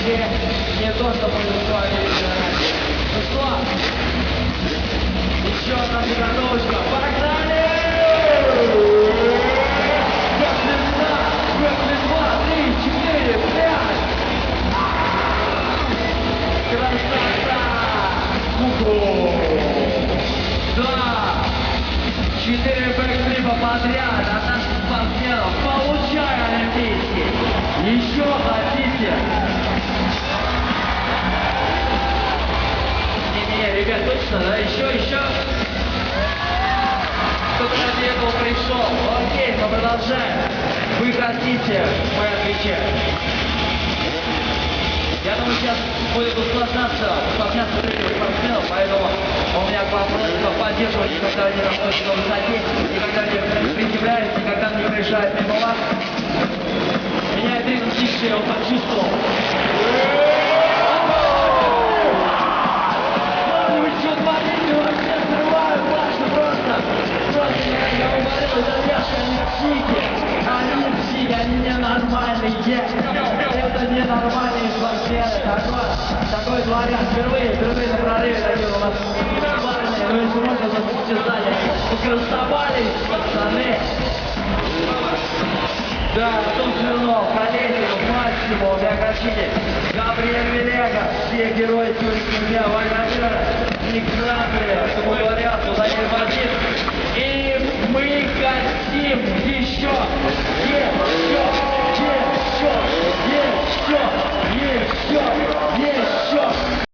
игре не то, что будет с вами играть. Ну что? Еще одна заготовочка. Погнали! Вверх-вниз, 2, 3, 4, 5. Красота! Угу! 2, 4 бэкфлипа подряд от наших спортсменов. Получай, олимпийский! Еще хотите? Не-не-не, ребят, точно, да? Еще. Кто-то ради этого пришел. Окей, мы продолжаем. Вы хотите, мы отвечаем. Я думаю, сейчас будет усложняться зрители спортсменов, поэтому у меня к вам просьба поддерживать, когда они находятся на высоте, и когда они приземляются, и когда они проезжают мимо вас. Меняет ритм тише, я его почувствовал. Вы что творите? Вообще срывают башню просто. Просто я говорил, это яшки, они психи. Они психи, они ненормальные. Это ненормальные спортсмены. Такой дворян впервые на прорыве такие у нас парни. Ну если можно за состязания. Покрасовались, пацаны. Да, потом Смирнов, Колесников, Максимов, Биографини, Габриэль Велега, все герои сегодняшнего дня, Вагнера, Ник Грандлер,